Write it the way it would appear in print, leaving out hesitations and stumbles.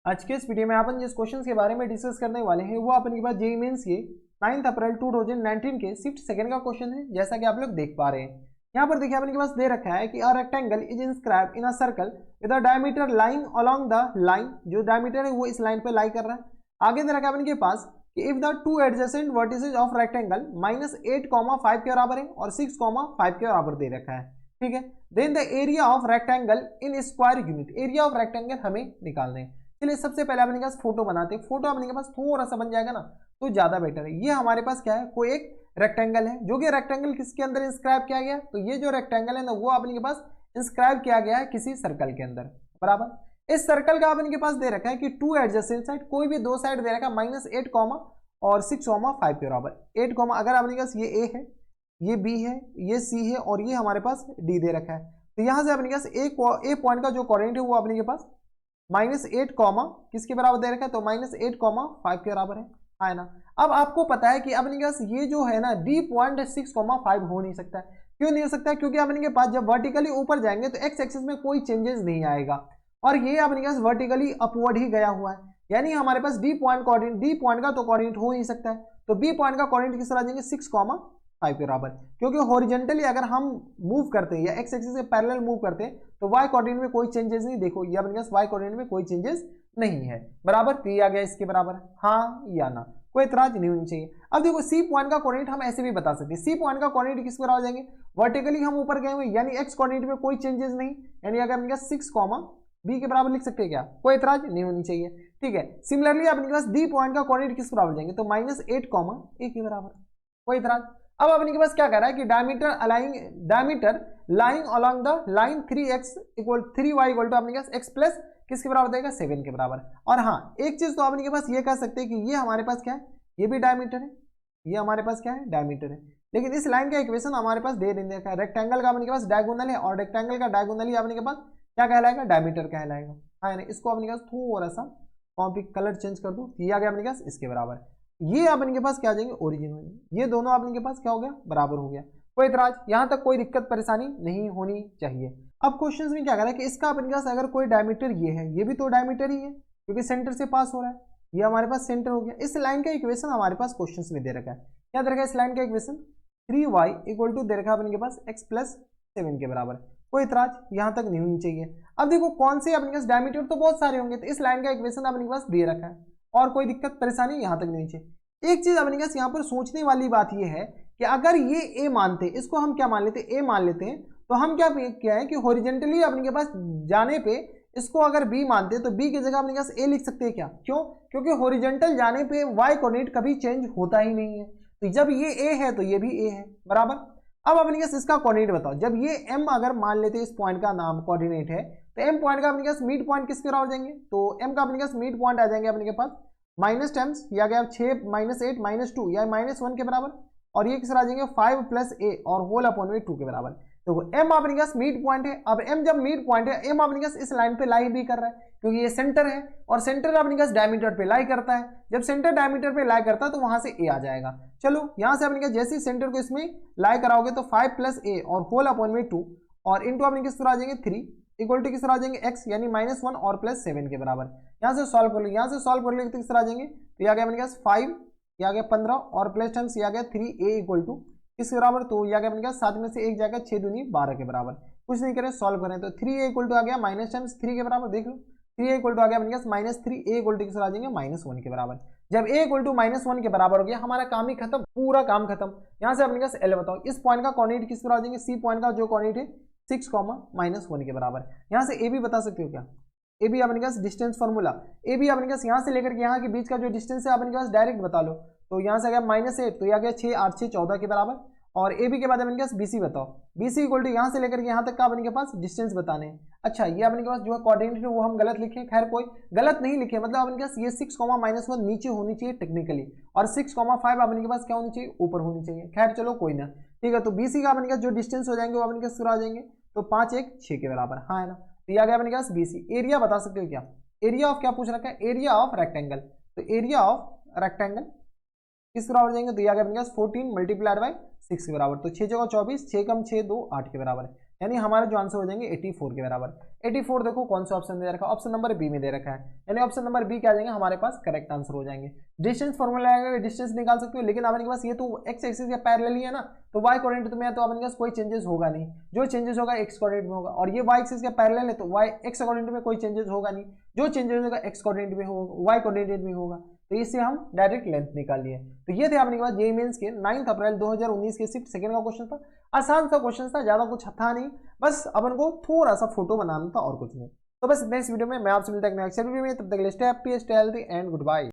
आज के इस वीडियो में अपन जिस क्वेश्चन के बारे में डिस्कस करने वाले हैं वो अपन के पास जेईई मेंस के 9 अप्रैल 2019 के शिफ्ट सेकंड का क्वेश्चन है, जैसा कि आप लोग देख पा रहे हैं। यहाँ पर देखिए अपन के पास दे रखा है कि a rectangle is inscribed in a circle with a diameter lying along the line, जो डायमीटर है वो इस लाइन पे लाई कर रहा है। आगे दे रखा है अपन के पास कि if the two adjacent vertices of rectangle -8,5 के बराबर है और 6,5 के बराबर दे रखा है, ठीक है। Then the area of rectangle in square unit, area of rectangle हमें निकालना है। चलिए सबसे पहले अपने पास फोटो बनाते हैं। फोटो अपने के पास थोड़ा सा बन जाएगा ना तो ज्यादा बेटर है। ये हमारे पास क्या है, कोई एक रेक्टेंगल है, जो कि रेक्टेंगल किसके अंदर इंस्क्राइब किया गया, तो ये जो रेक्टेंगल है ना वो अपने के पास इंस्क्राइब किया गया है किसी सर्कल के अंदर, बराबर। इस सर्कल का अपने के पास दे रखा है कि टू एडजेसेंट साइड, कोई भी दो साइड दे रखा है -8, और 6,5 के बराबर। 8, अगर अपने पास ये ए है, ये बी है, ये सी है और ये हमारे पास डी दे रखा है, तो यहां से अपने पास ए पॉइंट का जो कोऑर्डिनेट है वो अपने के पास -8, किसके बराबर दे रखा है, तो -8,5 के बराबर है ना। अब आपको पता है कि अपने के पास ये जो है ना डी पॉइंट 6,5 हो नहीं सकता है। क्यों नहीं हो सकता है, क्योंकि अपने के पास जब वर्टिकली ऊपर जाएंगे तो एक्स एक्सिस में कोई चेंजेस नहीं आएगा, और ये अपने के पास वर्टिकली अपवर्ड ही गया हुआ है, यानी हमारे पास डी पॉइंट का तो कोऑर्डिनेट हो नहीं सकता है। तो बी पॉइंट का कोऑर्डिनेट किस तरह देंगे, 6,5 के बराबर, क्योंकि हॉरिजॉन्टली अगर हम मूव करते हैं या एक्स एक्सिस से पैरेलल मूव करते हैं तो वाई कोऑर्डिनेट में कोई चेंजेस नहीं। देखो ये अपने पास वाई कोऑर्डिनेट में कोई चेंजेस नहीं है, बराबर। पी आ गया इसके बराबर, हाँ या ना, कोई इतराज नहीं होनी चाहिए। अब देखो सी पॉइंट का कोऑर्डिनेट हम ऐसे भी बता सकते हैं। सी पॉइंट का कोऑर्डिनेट किस बराबर जाएंगे, वर्टिकली हम ऊपर गए हुए, यानी एक्स कोऑर्डिनेट में कोई चेंजेस नहीं, यानी अगर अपने 6, बी के बराबर लिख सकते हैं क्या, कोई इतराज नहीं होनी चाहिए, ठीक है। सिमिलरली अपने पास डी पॉइंट का कोऑर्डिनेट किस बराबर जाएंगे, तो -8, ए के बराबर, कोई इतराज। अब अपने के पास क्या कह रहा है कि diameter lying along the line 3x equal 3y equal to अपने पास x प्लस किसके बराबर देगा, 7 के बराबर। और हाँ एक चीज तो अपने के पास ये कह सकते हैं कि ये हमारे पास क्या है, ये भी डायमीटर है, ये हमारे पास क्या है, डायमीटर है। लेकिन इस लाइन का इक्वेशन हमारे पास दे नहीं देखा है। रेक्टेंगल का अपने के पास डायगोनल है और रेक्टेंगल का डायगोनल ही अपने के पास क्या कहलाएगा, डायमीटर कहलाएगा, हाँ ना। इसको अपने के पास थोड़ा सा कॉपी कलर चेंज कर दो, ये आ गया अपने पास इसके बराबर। ये अपने के पास क्या आ जाएंगे, ओरिजिन हो जाएंगे। ये दोनों अपने के पास क्या हो गया, बराबर हो गया, कोई इतराज, यहां तक कोई दिक्कत परेशानी नहीं होनी चाहिए। अब क्वेश्चन में क्या कर रहा है कि इसका अपने पास अगर कोई डायमीटर ये है, ये भी तो डायमीटर ही है क्योंकि सेंटर से पास हो रहा है, ये हमारे पास सेंटर हो गया। इस लाइन का इक्वेशन हमारे पास क्वेश्चन में दे रखा है, क्या दे रखा है इस लाइन का इक्वेशन, 3y इक्वल टू दे रखा है अपने के पास x प्लस 7 के बराबर, कोई इतराज यहां तक नहीं होनी चाहिए। अब देखो कौन से अपने पास डायमीटर तो बहुत सारे होंगे, तो इस लाइन का इक्वेशन अपने पास दे रखा है और कोई दिक्कत परेशानी यहां तक नहीं चाहिए। एक चीज अपने पास यहाँ पर सोचने वाली बात यह है कि अगर ये a मानते, इसको हम क्या मान लेते, a मान लेते हैं, तो हम क्या है कि हॉरिजॉन्टली अपने के पास जाने पे इसको अगर b मानते तो b की जगह अपने पास a लिख सकते हैं क्या, क्यों, क्योंकि हॉरिजॉन्टल जाने पे y कोऑर्डिनेट कभी चेंज होता ही नहीं है, तो जब ये a है तो ये भी a है, बराबर। अब अपने पास इसका कोऑर्डिनेट बताओ, जब ये m अगर मान लेते इस पॉइंट का नाम कोऑर्डिनेट है, तो m पॉइंट का अपने पास मिड पॉइंट किसके बराबर जाएंगे, तो m का अपने पास मिड पॉइंट आ जाएंगे अपने के पास माइनस टाइम्स या गया 6 -8 -2 या -1 के बराबर, और ये किस आ जाएंगे 5 प्लस a और होल अपॉन में 2 के बराबर। तो m अपने पास मिड पॉइंट है। अब m जब मिड पॉइंट है, m अपने पास इस लाइन पे लाई भी कर रहा है क्योंकि ये सेंटर है, और सेंटर अपने पास डायमीटर पे लाई करता है। जब सेंटर डायमीटर पे लाई करता है तो वहां से a आ जाएगा। चलो यहां से अपने पास जैसे सेंटर को इसमें लाई कराओगे तो 5 प्लस a और होल अपॉन में 2 और इंटू अपने किस तरह आ जाएंगे 3 इक्वल टू किस तरह आ जाएंगे x, यानी -1 और प्लस 7 के बराबर। यहाँ से सॉल्व कर लो, यहाँ से सॉल्व कर लो तो किस तरह आ जाएंगे, तो ये आ गया अपने पास 5, ये आ गया 15 और प्लस टाइम्स ये आ गया 3a इक्वल टू किसके बराबर, तो ये आ गया अपने पास 7 में से 1 जाएगा 6 दूनी 12 के बराबर। कुछ नहीं करें, सॉल्व करें तो 3a इक्वल टू आ गया माइनस टाइम्स 3 के बराबर, देख लो 3a इक्वल टू आ गया अपने पास -3, a इक्वल टू किस आ जाएंगे -1 के बराबर। जब a इक्वल टू -1 के बराबर हो गया हमारा काम ही खत्म, पूरा काम खत्म। यहाँ से अपने पास l बताओ, इस पॉइंट का कोऑर्डिनेट किस तरह आ जाएंगे, सी पॉइंट का जो कोऑर्डिनेट है 6, -1 के बराबर। यहाँ से ए भी बता सकते हो क्या, ए बी अपने पास डिस्टेंस फार्मूला, ए बी अपने पास यहाँ से लेकर के यहाँ के बीच का जो डिस्टेंस है अपने पास डायरेक्ट बता लो, तो यहाँ से आ गया -8, तो ये आ गया 6 8 6 14 के बराबर। और ए बी के बाद अपने पास बी सी बताओ, बी सी इक्वल टू यहाँ से लेकर के यहाँ तक का अपने के पास डिस्टेंस बताने हैं। अच्छा ये अपने के पास जो है कोऑर्डिनेट है वो हम गलत लिखे, खैर कोई गलत नहीं लिखे, मतलब अपने पास ये 6, -1 नीचे होनी चाहिए टेक्निकली, और 6,5 अपने के पास क्या होनी चाहिए, ऊपर होनी चाहिए। खैर चलो कोई ना, ठीक है। तो बी सी का अपने पास जो डिस्टेंस हो जाएंगे वो अपने पास आ जाएंगे, तो 5 1 6 के बराबर, हाँ है ना। तो ये आ गया अपने पास बी सी। एरिया बता सकते हो क्या, एरिया ऑफ क्या पूछ रखा है, एरिया ऑफ रेक्टेंगल, तो एरिया ऑफ रेक्टेंगल किस बराबर जाएंगे, तो ये आ गया अपने पास 14 मल्टीप्लाइड बाय 6 के बराबर, तो 6 जगह 24, 6 कम 6 2 8 के बराबर है। यानी हमारा जो आंसर हो जाएंगे 84 के बराबर। 84 देखो कौन सा ऑप्शन दे रखा है, ऑप्शन नंबर बी में दे रखा है, यानी ऑप्शन नंबर बी क्या आ जाएंगे हमारे पास करेक्ट आंसर हो जाएंगे। डिस्टेंस फॉर्मूला आएगा, डिस्टेंस निकाल सकते हो, लेकिन अपने पास ये तो एक्स एक्सिस के पैरेलल ही है ना, तो वाई कोऑर्डिनेट में तो अपने पास कोई चेंजेस होगा नहीं, जो चेंजेस होगा एक्स कोऑर्डिनेट में होगा, और ये वाई एक्सिस के पैरेलल है तो वाई एक्स कोऑर्डिनेट में कोई चेंजेस होगा नहीं, जो चेंजेस होगा एक्स कोऑर्डिनेट में होगा, वाई कोऑर्डिनेट में होगा, तो इससे हम डायरेक्ट लेंथ निकाल लिए। तो ये थे अपने के पास जेईई मेंस के 9 अप्रैल 2019 के शिफ्ट सेकंड का क्वेश्चन था। आसान सा क्वेश्चन था, ज्यादा कुछ था नहीं, बस अपन को थोड़ा सा फोटो बनाना था और कुछ नहीं। तो बस नेक्स्ट वीडियो में मैं आपसे मिलता हूं नेक्स्ट वीडियो में, तब तक के लिए stay happy, stay healthy and good bye.